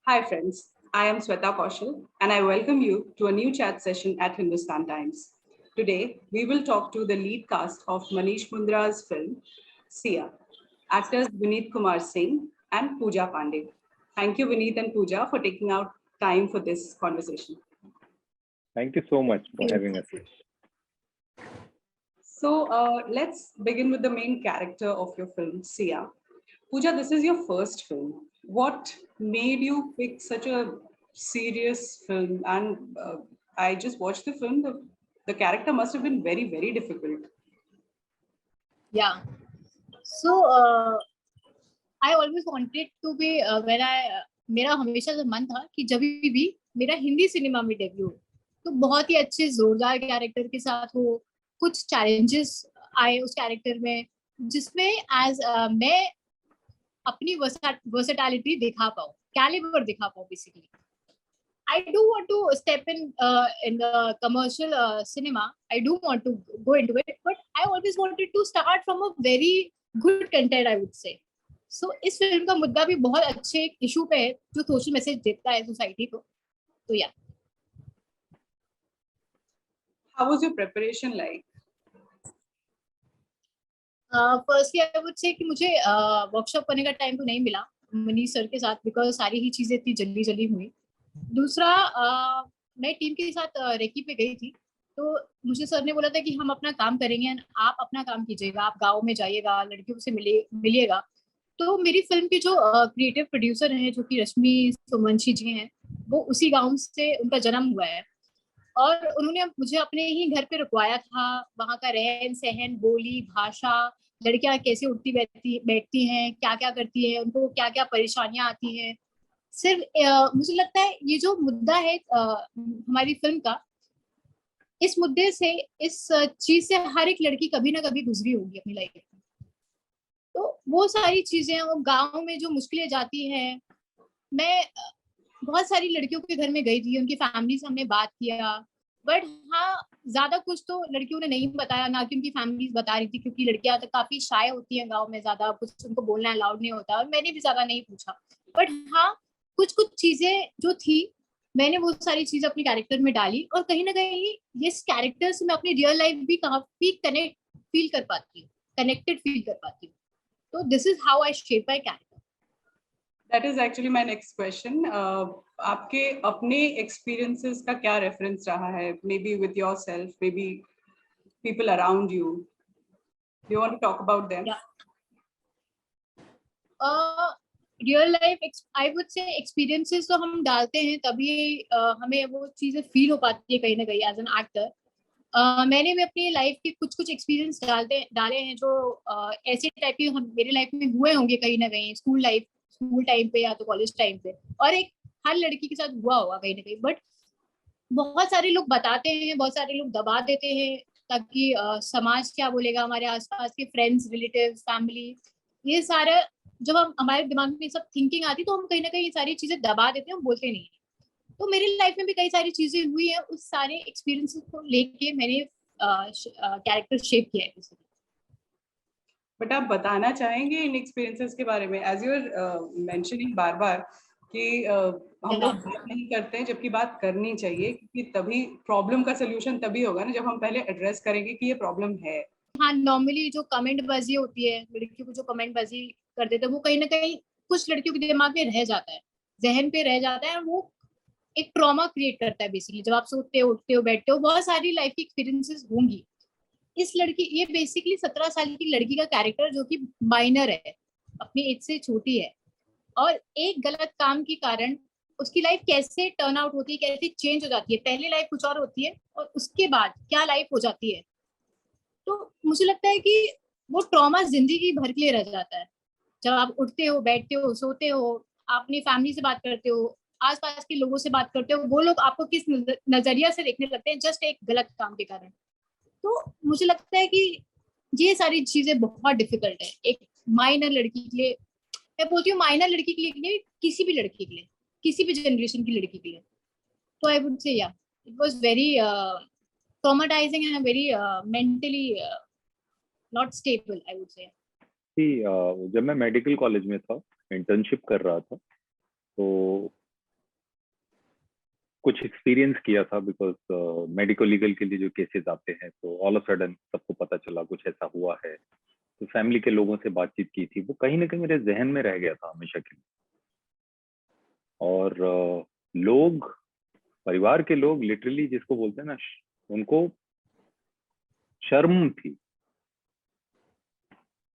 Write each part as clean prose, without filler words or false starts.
Hi friends, I am Sweta Kaushal and I welcome you to a new chat session at Hindustan Times. Today, we will talk to the lead cast of Manish Mundra's film, Sia, actors Vineet Kumar Singh and Pooja Pandey. Thank you Vineet and Pooja for taking out time for this conversation. Thank you so much for having us. So let's begin with the main character of your film, Sia. Pooja, this is your first film. What made you pick such a serious film? And I just watched the film. The character must have been very, very difficult. Yeah. So I always wanted to be when I मेरा हमेशा से मन था कि जब भी मेरा Hindi cinema में डेब्यू तो बहुत ही अच्छे जोरदार कैरेक्टर के साथ हो कुछ चैलेंजेस आए उस कैरेक्टर में जिसमें एज मैं अपनी वर्सेटैलिटी दिखा पाऊँ कैलिबर दिखा पाऊँ basically I do want to step in the commercial cinema. I do want to go into it, but I always wanted to start from a very good content, I would say. So इस film का मुद्दा भी बहुत अच्छे issue पे है जो social message देता है सोसाइटी को. तो या. How was your preparation like? Firstly, I would say कि मुझे वर्कशॉप करने का टाइम तो नहीं मिला मनीष सर के साथ बिकॉज सारी ही चीजें इतनी जल्दी जल्दी हुई. दूसरा मैं टीम के साथ रेकी पे गई थी तो मुझे सर ने बोला था कि हम अपना काम करेंगे आप अपना काम कीजिएगा आप गांव में जाइएगा लड़कियों से मिलिएगा. तो मेरी फिल्म के जो क्रिएटिव प्रोड्यूसर हैं जो कि रश्मि सुमंशी जी हैं वो उसी गांव से उनका जन्म हुआ है और उन्होंने मुझे अपने ही घर पे रुकवाया था. वहाँ का रहन सहन बोली भाषा लड़कियां कैसे उठती बैठती हैं क्या क्या करती हैं उनको क्या क्या परेशानियां आती हैं. सिर्फ मुझे लगता है ये जो मुद्दा है हमारी फिल्म का इस मुद्दे से इस चीज से हर एक लड़की कभी ना कभी गुजरी होगी अपनी लाइफ में. तो वो सारी चीजें वो गांव में जो मुश्किलें जाती हैं मैं बहुत सारी लड़कियों के घर में गई थी उनकी फैमिली से हमने बात किया बट हाँ ज्यादा कुछ तो लड़कियों ने नहीं बताया ना कि उनकी फैमिली बता रही थी क्योंकि लड़कियां तो काफी शाय होती हैं गाँव में ज्यादा कुछ उनको बोलना अलाउड नहीं होता और मैंने भी ज्यादा नहीं पूछा. बट हाँ कुछ चीजें जो थी मैंने वो सारी चीजें अपने कैरेक्टर में डाली और कहीं ना कहीं इस कैरेक्टर से मैं अपनी रियल लाइफ भी काफी कनेक्टेड फील कर पाती हूँ. तो this is how I shape my character. That is actually my next question. आपके अपने experiences का क्या reference रहा है? Maybe with yourself, maybe people around you. Do you want to talk about them? Yeah. Real life I would से experiences तो हम डालते हैं तभी हमें वो चीजें फील हो पाती है कहीं ना कहीं एज एन एक्टर. मैंने भी अपनी लाइफ के कुछ एक्सपीरियंस डाले हैं जो ऐसे टाइप के मेरे लाइफ में हुए होंगे कहीं ना कहीं स्कूल टाइम पे या तो कॉलेज टाइम पे और एक हर लड़की के साथ हुआ होगा कहीं ना कहीं. बट बहुत सारे लोग बताते हैं बहुत सारे लोग दबा देते हैं ताकि समाज क्या बोलेगा हमारे आसपास के फ्रेंड्स रिलेटिव फैमिली ये सारा जब हम हमारे दिमाग में सब थिंकिंग आती तो हम कहीं ना कहीं ये सारी चीजें दबा देते हैं हम बोलते नहीं. तो मेरी लाइफ में भी कई सारी चीजें हुई है उस सारे एक्सपीरियंसेस को लेके मैंने कैरेक्टर शेप किया है. बट आप बताना चाहेंगे इन एक्सपीरियंसेस के बारे में एज यूर मेंशनिंग बार बार कि हम लोग बात नहीं करते हैं जबकि बात करनी चाहिए क्योंकि तभी प्रॉब्लम का सोल्यूशन तभी होगा ना जब हम पहले एड्रेस करेंगे कि ये प्रॉब्लम है. हाँ नॉर्मली जो कमेंट बाजी होती है लड़कियों को जो कमेंट बाजी कर देते हैं वो कहीं ना कहीं कुछ लड़कियों के दिमाग में रह जाता है जहन पे रह जाता है वो एक ट्रॉमा क्रिएट करता है बेसिकली. जब आप सोते हो उठते हो बैठते हो बहुत सारी लाइफ की एक्सपीरियंसेस होंगी. इस लड़की ये बेसिकली 17 साल की लड़की का कैरेक्टर जो कि माइनर है अपनी एज से छोटी है और एक गलत काम के कारण उसकी लाइफ कैसे टर्न आउट होती है कैसे चेंज हो जाती है. पहले लाइफ कुछ और होती है और उसके बाद क्या लाइफ हो जाती है. तो मुझे लगता है कि वो ट्रॉमा जिंदगी भर के लिए रह जाता है. जब आप उठते हो बैठते हो सोते हो आप अपनी फैमिली से बात करते हो आसपास के लोगों से बात करते हो वो लोग आपको किस नजरिया से देखने लगते हैं जस्ट एक गलत काम के कारण. तो मुझे लगता है कि ये सारी चीजें बहुत डिफिकल्ट है एक माइनर लड़की के लिए. मैं बोलती हूँ माइनर लड़की के लिए किसी भी लड़की के लिए किसी भी जनरेशन की लड़की के लिए. तो आई वुड से या it was very traumatising and very mentally not stable I would से. जब मैं मेडिकल कॉलेज में था इंटर्नशिप कर रहा था तो कुछ एक्सपीरियंस किया था, बिकॉज मेडिकल लीगल के लिए जो केसेस आते हैं तो ऑल ऑफ सडन सबको पता चला कुछ ऐसा हुआ है, तो फैमिली के लोगों से बातचीत की थी, वो कहीं ना कहीं मेरे जहन में रह गया था हमेशा के लिए। और लोग, परिवार के लोग लिटरली जिसको बोलते हैं ना, उनको शर्म थी।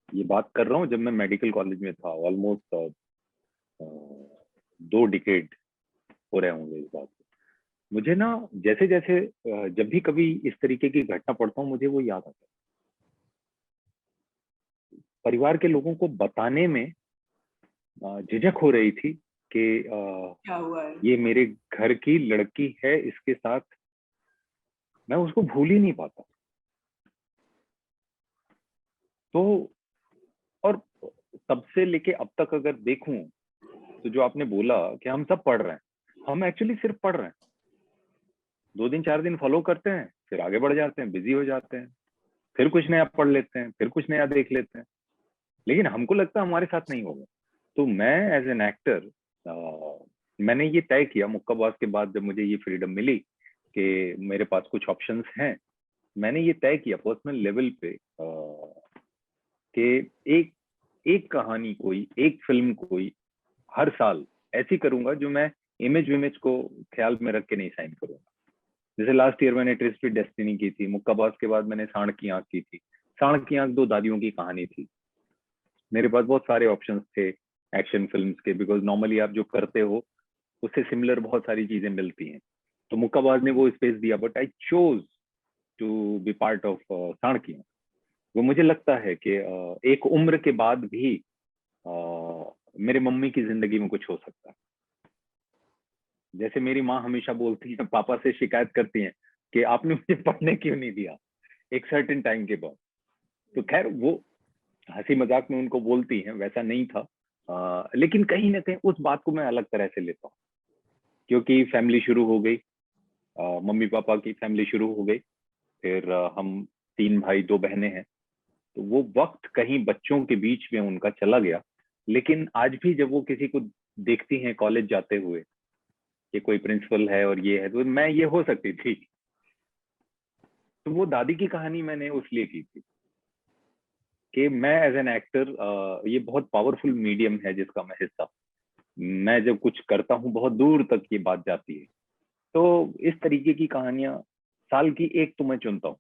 ये बात कर रहा हूँ जब मैं मेडिकल कॉलेज में था, ऑलमोस्ट 2 डिकेड हो रहे होंगे इस बात को। मुझे ना जैसे जैसे जब भी कभी इस तरीके की घटना पढ़ता हूँ मुझे वो याद आता है। परिवार के लोगों को बताने में झिझक हो रही थी कि क्या हुआ है? ये मेरे घर की लड़की है, इसके साथ मैं उसको भूल ही नहीं पाता। तो और तब से लेके अब तक अगर देखूं तो जो आपने बोला कि हम सब पढ़ रहे हैं, हम एक्चुअली सिर्फ पढ़ रहे हैं, 2 दिन 4 दिन फॉलो करते हैं, फिर आगे बढ़ जाते हैं, बिजी हो जाते हैं, फिर कुछ नया पढ़ लेते हैं, फिर कुछ नया देख लेते हैं, लेकिन हमको लगता है हमारे साथ नहीं होगा। तो मैं एज एन एक्टर मैंने ये तय किया मुक्काबाज के बाद, जब मुझे ये फ्रीडम मिली कि मेरे पास कुछ ऑप्शंस हैं, मैंने ये तय किया पर्सनल लेवल पे कि एक एक कहानी कोई, एक फिल्म कोई हर साल ऐसी करूंगा जो मैं इमेज विमेज को ख्याल में रख के नहीं साइन करूंगा। जैसे लास्ट ईयर मैंने ट्विस्टेड डेस्टिनी की थी, मुक्काबाज के बाद मैंने सांड की आंख की थी। सांड की आंख 2 दादियों की कहानी थी। मेरे पास बहुत सारे ऑप्शंस थे एक्शन फिल्म्स के, बिकॉज नॉर्मली आप जो करते हो उससे सिमिलर बहुत सारी चीजें मिलती हैं। तो मुक्काबाज ने वो स्पेस दिया, but I chose to be part of Saand ki आंख। वो मुझे लगता है कि एक उम्र के बाद भी मेरे मम्मी की जिंदगी में कुछ हो सकता है। जैसे मेरी माँ हमेशा बोलती है, पापा से शिकायत करती हैं कि आपने मुझे पढ़ने क्यों नहीं दिया एक सर्टेन टाइम के बाद। तो खैर वो हंसी मजाक में उनको बोलती हैं, वैसा नहीं था। लेकिन कहीं ना कहीं उस बात को मैं अलग तरह से लेता हूँ, क्योंकि फैमिली शुरू हो गई, मम्मी पापा की फैमिली शुरू हो गई, फिर हम 3 भाई 2 बहनें हैं, तो वो वक्त कहीं बच्चों के बीच में उनका चला गया। लेकिन आज भी जब वो किसी को देखती हैं कॉलेज जाते हुए कि कोई प्रिंसिपल है और ये है, तो मैं ये हो सकती थी। तो वो दादी की कहानी मैंने उसलिए की थी कि मैं एज एन एक्टर, ये बहुत पावरफुल मीडियम है जिसका मैं हिस्सा, मैं जब कुछ करता हूँ बहुत दूर तक ये बात जाती है। तो इस तरीके की कहानियां साल की एक तो मैं चुनता हूँ,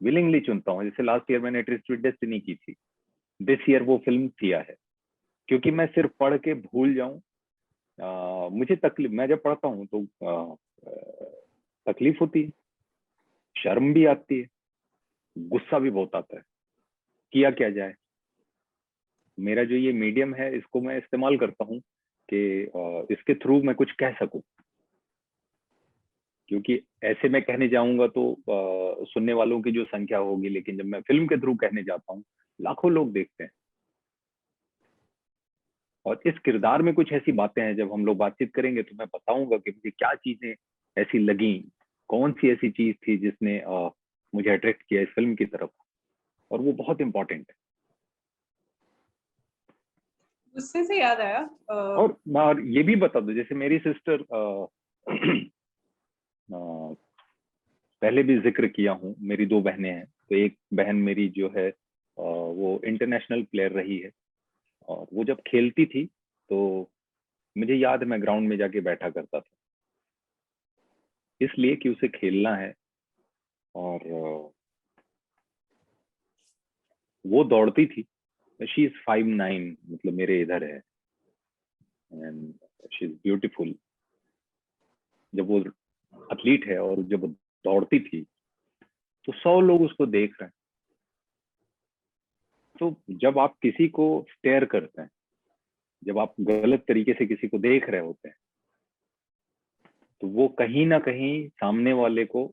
विलिंगली चुनता हूँ। जैसे लास्ट ईयर मैंने ट्विस्टेड डेस्टिनी की थी, दिस ईयर वो फिल्म किया है, क्योंकि मैं सिर्फ पढ़ के भूल जाऊं। मुझे तकलीफ, मैं जब पढ़ता हूँ तो तकलीफ होती है, शर्म भी आती है, गुस्सा भी बहुत आता है, किया क्या जाए। मेरा जो ये मीडियम है इसको मैं इस्तेमाल करता हूँ कि इसके थ्रू मैं कुछ कह सकूं, क्योंकि ऐसे मैं कहने जाऊंगा तो सुनने वालों की जो संख्या होगी, लेकिन जब मैं फिल्म के थ्रू कहने जाता हूँ लाखों लोग देखते हैं। और इस किरदार में कुछ ऐसी बातें हैं, जब हम लोग बातचीत करेंगे तो मैं बताऊंगा कि मुझे क्या चीजें ऐसी लगी, कौन सी ऐसी चीज थी जिसने मुझे अट्रैक्ट किया इस फिल्म की तरफ, और वो बहुत इंपॉर्टेंट है। उससे से याद आया, और ये भी बता दो, जैसे मेरी सिस्टर पहले भी जिक्र किया हूँ, मेरी 2 बहनें हैं, तो एक बहन मेरी जो है वो इंटरनेशनल प्लेयर रही है, और वो जब खेलती थी तो मुझे याद है मैं ग्राउंड में जाके बैठा करता था, इसलिए कि उसे खेलना है। और वो दौड़ती थी, शी इज 5'9", मतलब मेरे इधर है, एंड शी इज ब्यूटीफुल। जब वो एथलीट है और जब वो दौड़ती थी तो 100 लोग उसको देख रहे हैं। तो जब आप किसी को स्टेयर करते हैं, जब आप गलत तरीके से किसी को देख रहे होते हैं, तो वो कहीं ना कहीं सामने वाले को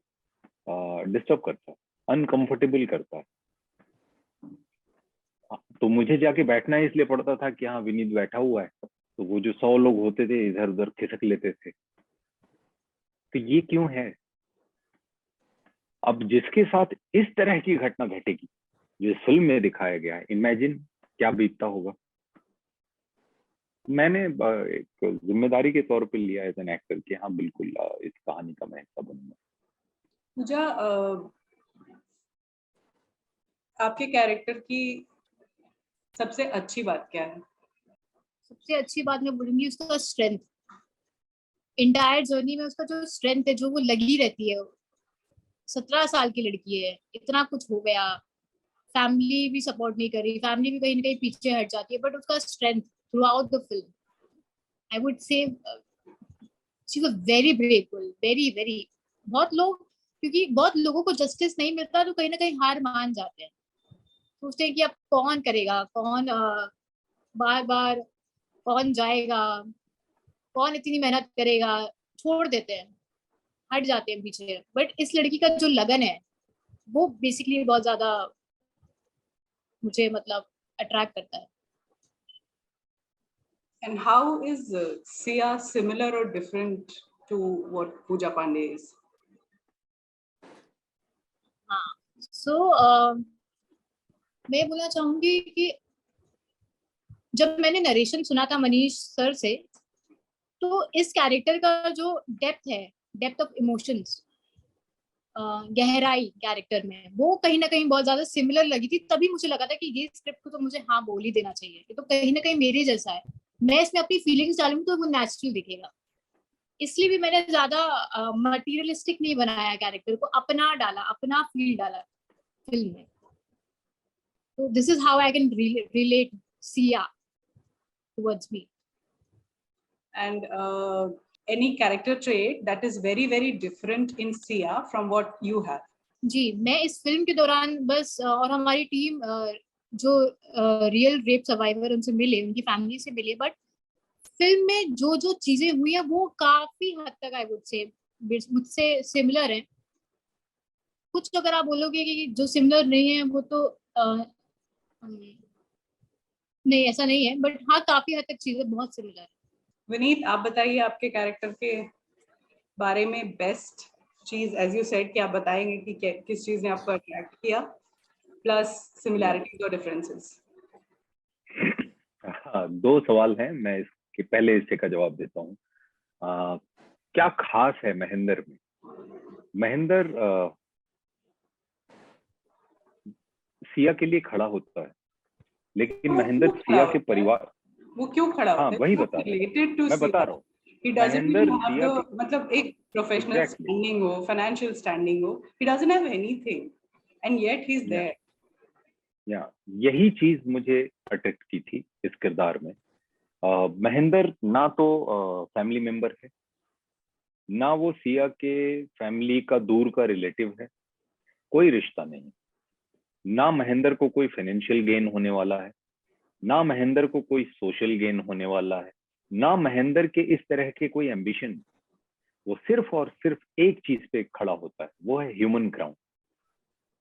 डिस्टर्ब करता है, अनकंफर्टेबल करता है। तो मुझे जाके बैठना इसलिए पड़ता था कि हाँ विनीत बैठा हुआ है, तो वो जो 100 लोग होते थे इधर उधर खिसक लेते थे। तो ये क्यों है? अब जिसके साथ इस तरह की घटना घटेगी जो फिल्म में दिखाया गया है, इमेजिन क्या बीतता होगा। मैंने एक जिम्मेदारी के तौर पे लिया एज एन एक्टर कि हाँ बिल्कुल इस कहानी का मैं हिस्सा बनूंगा। पूजा, आपके कैरेक्टर की सबसे अच्छी बात क्या है? सबसे अच्छी बात मैं बोलूंगी उसका स्ट्रेंथ। इंटायर जर्नी में उसका जो स्ट्रेंथ है, जो वो लगी रहती है। 17 साल की लड़की है, इतना कुछ हो गया, फैमिली भी सपोर्ट नहीं करी, फैमिली भी कहीं ना कहीं पीछे हट जाती है, बट उसका strength throughout the film, I would say she was very braveful, very very. बहुत लोग, क्योंकि बहुत लोगों को जस्टिस नहीं मिलता तो कहीं ना कहीं हार मान जाते हैं, सोचते हैं कि अब कौन करेगा, कौन बार बार कौन जाएगा, कौन इतनी मेहनत करेगा, छोड़ देते हैं, हट जाते हैं पीछे। बट इस लड़की का जो लगन है वो बेसिकली बहुत ज्यादा मुझे मतलब अट्रैक्ट करता है। And how is Sia similar or different to what Pooja Pandey is? हाँ, सो मैं बोलना चाहूंगी कि जब मैंने नरेशन सुना था मनीष सर से, तो इस कैरेक्टर का जो डेप्थ है, डेप्थ ऑफ इमोशंस, गहराई कैरेक्टर में, वो कहीं ना कहीं बहुत ज्यादा सिमिलर लगी थी। तभी मुझे लगा था कि ये स्क्रिप्ट को तो मुझे हाँ बोल ही देना चाहिए, ये तो कहीं ना कहीं मेरे जैसा है, मैं इसमें अपनी फीलिंग्स डालूंगी तो वो नेचुरल दिखेगा। इसलिए भी मैंने ज्यादा मटीरियलिस्टिक नहीं बनाया कैरेक्टर को, अपना डाला, अपना फील डाला फिल्म में। तो this is how I can relate Siya towards me. And any character trait that is very, very different in Sia from what you have? जी, मैं इस फिल्म के दौरान बस और हमारी टीम जो रियल रेप सर्वाइवर उनसे मिले, उनकी फैमिली से मिले, बट फिल्म में जो जो चीजें हुई हैं वो काफी हद तक आई वुड से मुझसे सिमिलर है। कुछ अगर आप बोलोगे कि जो सिमिलर नहीं है वो तो नहीं, ऐसा नहीं है, बट हाँ काफी हद तक चीजें बहुत सिमिलर है। विनीत, आप बताइए आपके कैरेक्टर के बारे में बेस्ट चीज, एज यू सेड कि आप बताएंगे कि किस चीज ने आपको अट्रैक्ट किया, प्लस सिमिलैरिटीज और डिफरेंसेस। हाँ, दो सवाल हैं, मैं इसके पहले हिस्से का जवाब देता हूँ। क्या खास है महेंद्र में? महेंद्र सिया के लिए खड़ा होता है, लेकिन महेंद्र सिया के परिवार, वो क्यों खड़ा हाँ होता है? वही बता रहा रिलेटेड टू मैं बता रहा हूँ। he doesn't Mahendra even have Siya the, के, मतलब एक प्रोफेशनल एग्जैक्टली, स्टैंडिंग हो, फाइनेंशियल स्टैंडिंग हो, he doesn't have anything and yet he's there. या यही चीज मुझे अट्रैक्ट की थी इस किरदार में। महेंद्र ना तो फैमिली मेंबर है, ना वो सिया के फैमिली का दूर का रिलेटिव है, कोई रिश्ता नहीं। ना महेंद्र को कोई फाइनेंशियल गेन होने वाला है, ना महेंद्र को कोई सोशल गेन होने वाला है, ना महेंद्र के इस तरह के कोई एम्बिशन। वो सिर्फ और सिर्फ एक चीज पे खड़ा होता है, वो है ह्यूमन ग्राउंड।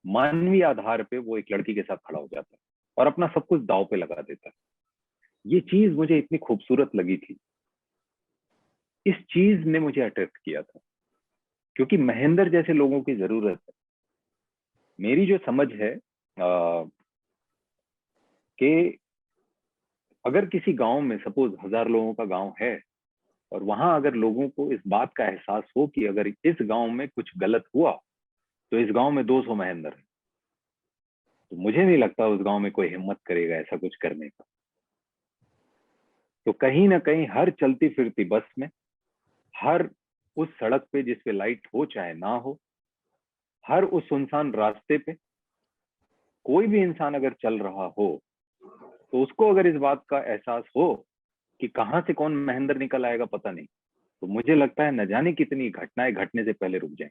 मानवीय आधार पे वो एक लड़की के साथ खड़ा हो जाता है और अपना सब कुछ दांव पे लगा देता है। ये चीज मुझे इतनी खूबसूरत लगी थी, इस चीज ने मुझे अट्रैक्ट किया था, क्योंकि महेंद्र जैसे लोगों की जरूरत है। मेरी जो समझ है कि अगर किसी गांव में सपोज 1000 लोगों का गांव है, और वहां अगर लोगों को इस बात का एहसास हो कि अगर इस गांव में कुछ गलत हुआ तो इस गांव में 200 महेंद्र है, तो मुझे नहीं लगता उस गांव में कोई हिम्मत करेगा ऐसा कुछ करने का। तो कहीं ना कहीं हर चलती फिरती बस में, हर उस सड़क पे जिस पे लाइट हो चाहे ना हो, हर उस सुनसान रास्ते पे कोई भी इंसान अगर चल रहा हो, तो उसको अगर इस बात का एहसास हो कि कहाँ से कौन महेंद्र निकल आएगा पता नहीं, तो मुझे लगता है न जाने कितनी घटनाएं घटने से पहले रुक जाएं।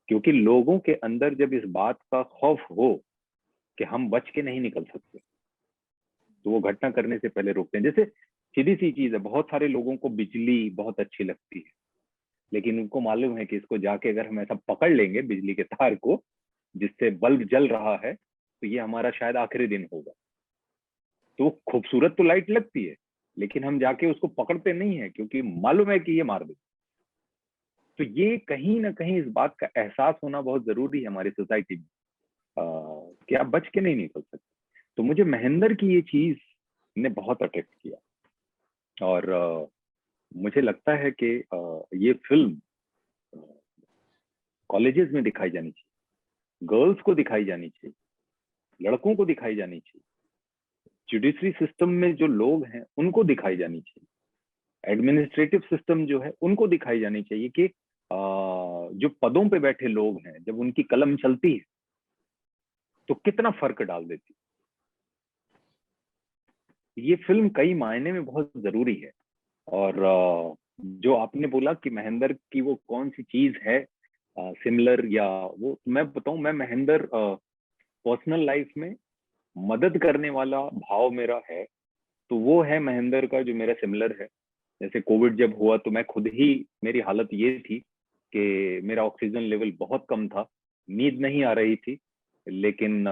क्योंकि लोगों के अंदर जब इस बात का खौफ हो कि हम बच के नहीं निकल सकते, तो वो घटना करने से पहले रुकते हैं। जैसे सीधी सी चीज है, बहुत सारे लोगों को बिजली बहुत अच्छी लगती है, लेकिन उनको मालूम है कि इसको जाके अगर हम ऐसा पकड़ लेंगे बिजली के तार को जिससे बल्ब जल रहा है, तो ये हमारा शायद आखिरी दिन होगा। तो खूबसूरत तो लाइट लगती है, लेकिन हम जाके उसको पकड़ते नहीं है क्योंकि मालूम है कि ये मार दे। तो ये कहीं ना कहीं इस बात का एहसास होना बहुत जरूरी है हमारी सोसाइटी में, कि आप बच के नहीं निकल सकते। तो मुझे महेंद्र की ये चीज ने बहुत अट्रैक्ट किया। और मुझे लगता है कि ये फिल्म कॉलेजेस में दिखाई जानी चाहिए, गर्ल्स को दिखाई जानी चाहिए, लड़कों को दिखाई जानी चाहिए, जुडिशरी सिस्टम में जो लोग हैं उनको दिखाई जानी चाहिए, एडमिनिस्ट्रेटिव सिस्टम जो है उनको दिखाई जानी चाहिए कि जो पदों पे बैठे लोग हैं जब उनकी कलम चलती है तो कितना फर्क डाल देती है। ये फिल्म कई मायने में बहुत जरूरी है। और जो आपने बोला कि महेंद्र की वो कौन सी चीज है सिमिलर, या वो मैं बताऊं, मैं महेंद्र पर्सनल लाइफ में मदद करने वाला भाव मेरा है, तो वो है महेंद्र का जो मेरा सिमिलर है। जैसे कोविड जब हुआ तो मैं खुद ही, मेरी हालत ये थी कि मेरा ऑक्सीजन लेवल बहुत कम था, नींद नहीं आ रही थी, लेकिन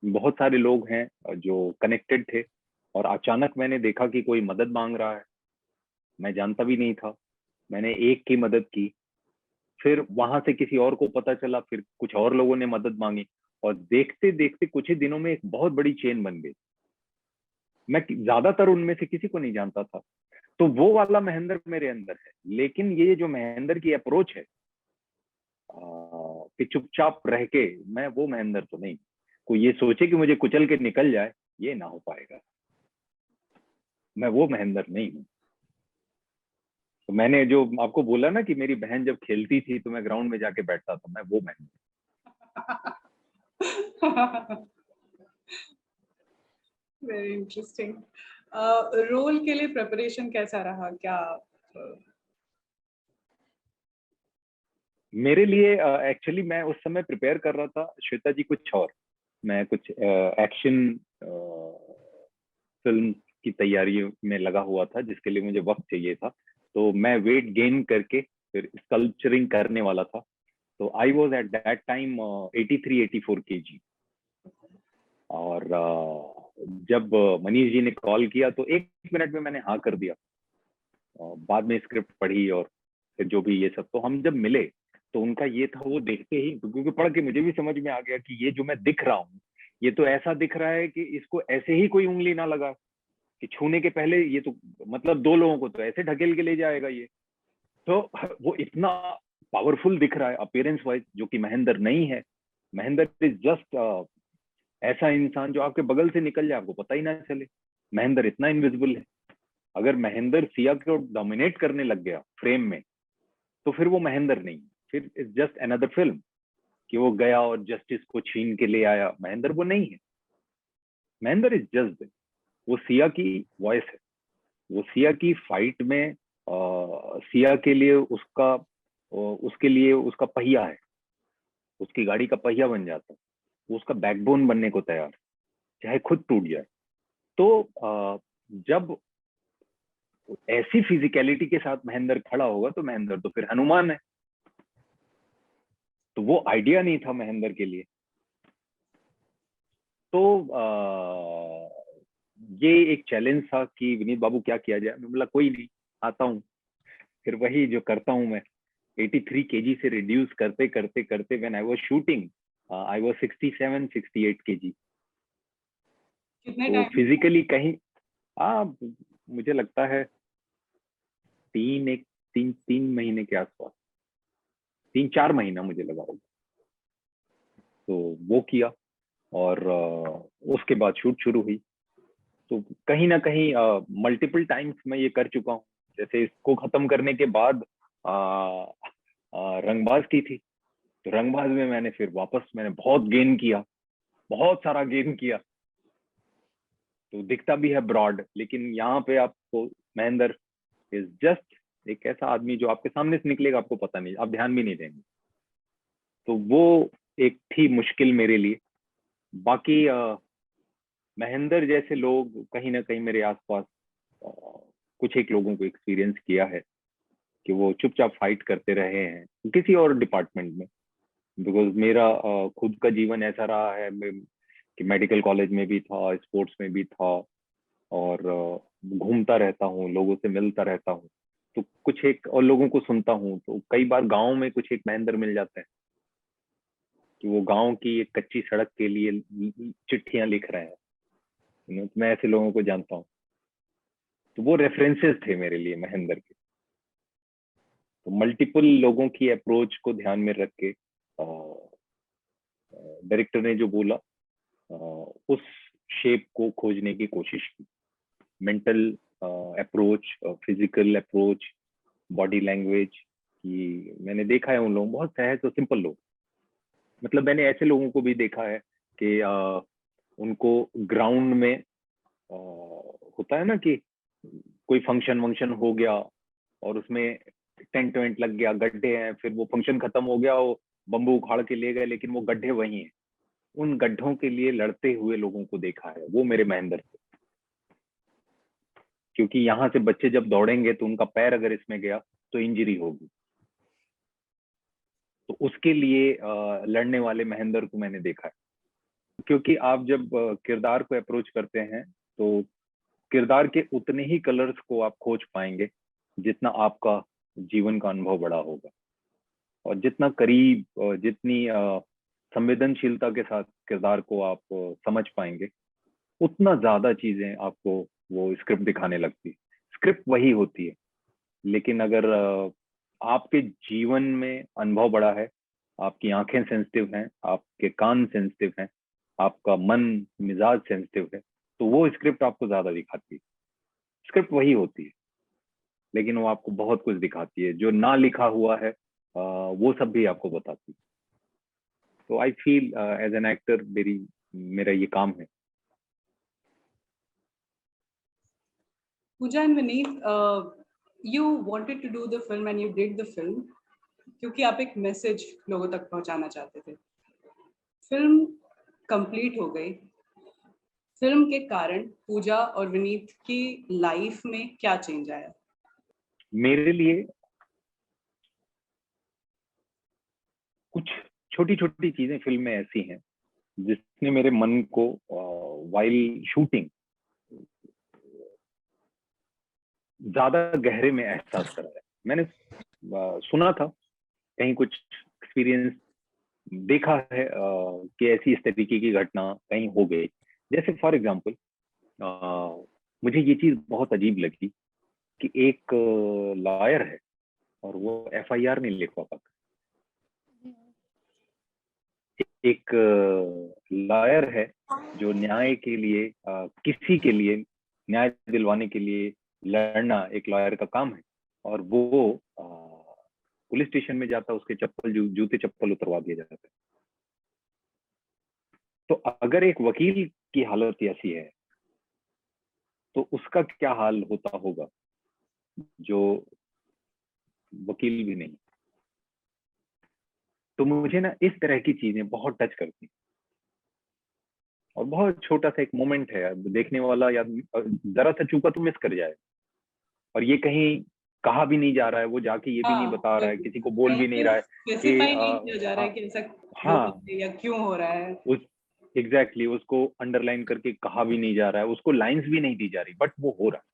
बहुत सारे लोग हैं जो कनेक्टेड थे, और अचानक मैंने देखा कि कोई मदद मांग रहा है, मैं जानता भी नहीं था, मैंने एक की मदद की, फिर वहां से किसी और को पता चला, फिर कुछ और लोगों ने मदद मांगी, और देखते देखते कुछ ही दिनों में एक बहुत बड़ी चेन बन गई। मैं ज्यादातर उनमें से किसी को नहीं जानता था, तो वो वाला महेंद्र मेरे अंदर है। लेकिन ये जो महेंद्र की अप्रोच है कि चुपचाप रह के, मैं वो महेंद्र तो नहीं। कोई ये सोचे कि मुझे कुचल के निकल जाए, ये ना हो पाएगा, मैं वो महेंद्र नहीं हूँ। तो मैंने जो आपको बोला ना कि मेरी बहन जब खेलती थी तो मैं ग्राउंड में जाके बैठता था, मैं वो महेंद्र। Very interesting. रोल के लिए प्रिपरेशन कैसा रहा, क्या? मेरे लिए एक्चुअली मैं उस समय प्रिपेयर कर रहा था, श्वेता जी कुछ और, मैं कुछ एक्शन फिल्म की तैयारी में लगा हुआ था, जिसके लिए मुझे वक्त चाहिए था। तो मैं वेट गेन करके फिर स्कल्पचरिंग करने वाला था। तो I was at that time 83-84 kg। और जब मनीष जी ने कॉल किया तो 1 मिनट में मैंने हाँ कर दिया। बाद में स्क्रिप्ट पढ़ी और फिर जो भी ये सब, तो हम जब मिले तो उनका ये था, वो देखते ही, क्योंकि पढ़ के मुझे भी समझ में आ गया कि ये जो मैं दिख रहा हूँ, ये तो ऐसा दिख रहा है कि इसको ऐसे ही कोई उंगली ना लगा, कि छूने के पहले ये तो मतलब 2 लोगों को तो ऐसे ढकेल के ले जाएगा ये। तो वो इतना पावरफुल दिख रहा है अपीयरेंस वाइज, जो कि महेंद्र नहीं है। महेंद्र इज जस्ट ऐसा इंसान जो आपके बगल से निकल जाए, आपको पता ही ना चले। महेंद्र इतना इनविजिबल है। अगर महेंद्र सिया को डोमिनेट करने लग गया फ्रेम में, तो फिर वो महेंद्र नहीं, फिर इट्स जस्ट अनदर फिल्म, कि वो गया और जस्टिस को छीन के ले आया। महेंद्र वो नहीं है। महेंद्र इज जस्ट, वो सिया की वॉइस है, वो सिया की फाइट में सिया के लिए उसके लिए उसका पहिया है, उसकी गाड़ी का पहिया बन जाता है, वो उसका बैकबोन बनने को तैयार है, चाहे खुद टूट जाए। तो जब ऐसी फिजिकलिटी के साथ महेंद्र खड़ा होगा तो महेंद्र तो फिर हनुमान है। तो वो आइडिया नहीं था महेंद्र के लिए। तो ये एक चैलेंज था कि विनीत बाबू क्या किया जाए। मैं बोला कोई नहीं, आता हूँ। फिर वही जो करता हूँ मैं, 83 kg से रिड्यूस करते करते करते, when I was shooting I was 67-68 kg। कितने तो टाइम? फिजिकली कहीं, मुझे लगता है 3 महीने के आसपास, 3-4 महीना मुझे लगा होगा। तो वो किया, और उसके बाद शूट शुरू हुई। तो कहीं ना कहीं मल्टीपल टाइम्स मैं ये कर चुका हूँ। जैसे इसको खत्म करने के बाद रंगबाज की थी, तो रंगबाज में मैंने फिर वापस मैंने बहुत गेन किया, बहुत सारा गेन किया। तो दिखता भी है ब्रॉड, लेकिन यहाँ पे आपको महेंद्र इज जस्ट एक ऐसा आदमी जो आपके सामने से निकलेगा, आपको पता नहीं, आप ध्यान भी नहीं देंगे। तो वो एक थी मुश्किल मेरे लिए। बाकी महेंद्र जैसे लोग कहीं ना कहीं मेरे आसपास कुछ एक लोगों को एक्सपीरियंस किया है कि वो चुपचाप फाइट करते रहे हैं किसी और डिपार्टमेंट में। बिकॉज मेरा खुद का जीवन ऐसा रहा है कि मेडिकल कॉलेज में भी था, स्पोर्ट्स में भी था, और घूमता रहता हूँ, लोगों से मिलता रहता हूँ। तो कुछ एक और लोगों को सुनता हूँ, तो कई बार गाँव में कुछ एक महेंद्र मिल जाते हैं कि वो गाँव की एक कच्ची सड़क के लिए चिट्ठियां लिख रहे हैं। तो मैं ऐसे लोगों को जानता हूँ। तो वो रेफरेंसेस थे मेरे लिए महेंद्र के। तो मल्टीपल लोगों की अप्रोच को ध्यान में रख के डायरेक्टर ने जो बोला उस शेप को खोजने की कोशिश की। Mental approach, physical approach, body language की मैंने देखा है उन लोगों, बहुत सहज और सिंपल लोग। मतलब मैंने ऐसे लोगों को भी देखा है कि उनको ग्राउंड में होता है ना कि कोई फंक्शन वंक्शन हो गया और उसमें टेंट वेंट लग गया, गड्ढे हैं, फिर वो फंक्शन खत्म हो गया, वो बम्बू उखाड़ के ले गए, लेकिन वो गड्ढे वही हैं। उन गड्ढों के लिए लड़ते हुए लोगों को देखा है, वो मेरे महेंद्र थे। क्योंकि यहाँ से बच्चे जब दौड़ेंगे तो उनका पैर अगर इसमें गया तो इंजरी होगी, तो उसके लिए लड़ने वाले महेंद्र को मैंने देखा है। क्योंकि आप जब किरदार को अप्रोच करते हैं तो किरदार के उतने ही कलर्स को आप खोज पाएंगे जितना आपका जीवन का अनुभव बड़ा होगा, और जितना करीब, जितनी संवेदनशीलता के साथ किरदार को आप समझ पाएंगे, उतना ज्यादा चीजें आपको वो स्क्रिप्ट दिखाने लगती है। स्क्रिप्ट वही होती है, लेकिन अगर आपके जीवन में अनुभव बड़ा है, आपकी आंखें सेंसिटिव हैं, आपके कान सेंसिटिव हैं, आपका मन मिजाज सेंसिटिव है, तो वो स्क्रिप्ट आपको ज्यादा दिखाती है। स्क्रिप्ट वही होती है, लेकिन वो आपको बहुत कुछ दिखाती है। जो ना लिखा हुआ है वो सब भी आपको बताती है। तो I feel as an actor मेरा ये काम है। Pooja and Vineet, you wanted to do the film and you did the film क्योंकि आप एक मैसेज लोगों तक पहुंचाना चाहते थे। फिल्म कंप्लीट हो गई। फिल्म के कारण पूजा और विनीत की लाइफ में क्या चेंज आया? मेरे लिए कुछ छोटी छोटी चीजें फिल्म में ऐसी हैं जिसने मेरे मन को वाइल शूटिंग ज्यादा गहरे में एहसास कराया। मैंने सुना था कहीं, कुछ एक्सपीरियंस देखा है कि ऐसी इस तरीके की घटना कहीं हो गई। जैसे फॉर एग्जांपल मुझे ये चीज बहुत अजीब लगी कि एक लॉयर है और वो एफआईआर नहीं लिखवा पाता। एक लॉयर है जो न्याय के लिए किसी के लिए न्याय दिलवाने के लिए लड़ना एक लॉयर का काम है, और वो पुलिस स्टेशन में जाता, उसके चप्पल जूते चप्पल उतरवा दिए जाते हैं। तो अगर एक वकील की हालत ऐसी है तो उसका क्या हाल होता होगा जो वकील भी नहीं। तो मुझे ना इस तरह की चीजें बहुत टच करती, और बहुत छोटा सा एक मोमेंट है, देखने वाला या जरा सा चूका तो मिस कर जाए, और ये कहीं कहा भी नहीं जा रहा है, वो जाके ये भी नहीं बता रहा है, किसी को बोल भी नहीं रहा है स्पेसिफाई नहीं किया जा रहा है कि ऐसा हाँ या क्यों हो रहा है। उस एग्जैक्टली उसको अंडरलाइन करके कहा भी नहीं जा रहा है, उसको लाइंस भी नहीं दी जा रही, बट वो हो रहा है।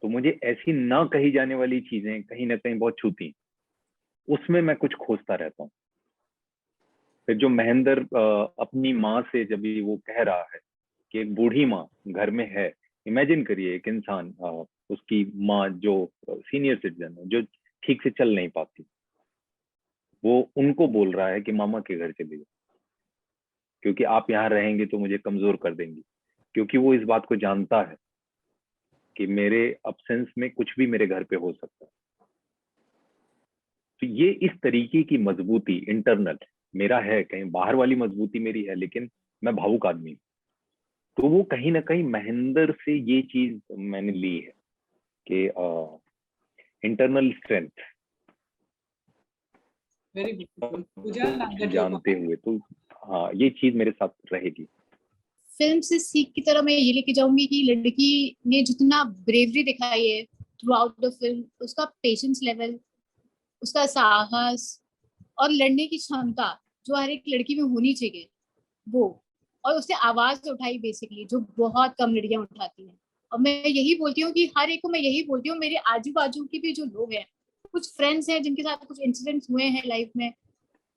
तो मुझे ऐसी ना कही जाने वाली चीजें कहीं ना कहीं बहुत छूती, उसमें मैं कुछ खोजता रहता हूँ। फिर जो महेंद्र अपनी माँ से जब भी वो कह रहा है कि एक बूढ़ी माँ घर में है, इमेजिन करिए एक इंसान, उसकी माँ जो सीनियर सिटीजन है, जो ठीक से चल नहीं पाती, वो उनको बोल रहा है कि मामा के घर चले जाओ, क्योंकि आप यहाँ रहेंगे तो मुझे कमजोर कर देंगी। क्योंकि वो इस बात को जानता है कि मेरे अब्सेंस में कुछ भी मेरे घर पे हो सकता है। तो ये इस तरीके की मजबूती इंटरनल मेरा है, कहीं बाहर वाली मजबूती मेरी है, लेकिन मैं भावुक आदमी हूँ। तो वो कहीं ना कहीं महेंद्र से ये चीज मैंने ली है कि इंटरनल स्ट्रेंथ जानते हुए, तो हाँ ये चीज मेरे साथ रहेगी। फिल्म से सीख की तरह मैं ये लेके जाऊंगी कि लड़की ने जितना ब्रेवरी दिखाई है थ्रू आउट द फिल्म, उसका पेशेंस लेवल, उसका साहस और लड़ने की क्षमता जो हर एक लड़की में होनी चाहिए वो, और उसने आवाज उठाई बेसिकली, जो बहुत कम लड़कियां उठाती हैं। और मैं यही बोलती हूँ कि हर एक को मैं यही बोलती हूँ, मेरे आजू बाजू के भी जो लोग हैं, कुछ फ्रेंड्स हैं जिनके साथ कुछ इंसिडेंट्स हुए हैं लाइफ में,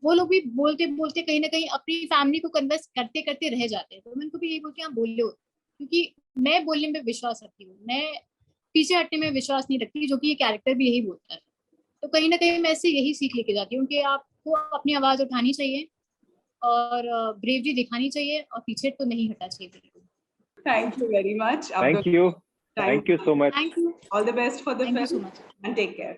वो लोग भी बोलते बोलते कहीं ना कहीं अपनी फैमिली को कन्वर्स करते करते रह जाते हैं। तो मैं उनको भी यही बोलती हूँ आप बोलो, क्योंकि मैं बोलने में विश्वास रखती हूँ। मैं पीछे हटने में विश्वास नहीं रखती, जो कि ये कैरेक्टर भी यही बोलता है। तो कहीं ना कहीं मैं इससे यही सीख लेके जाती हूँ कि आपको अपनी आवाज उठानी चाहिए और ब्रेवरी दिखानी चाहिए और पीछे तो नहीं हटना चाहिए बिल्कुल। Thank you very much. Thank you. Thank Thank you so much. Thank you, All the best for the thank you so film much. and take care.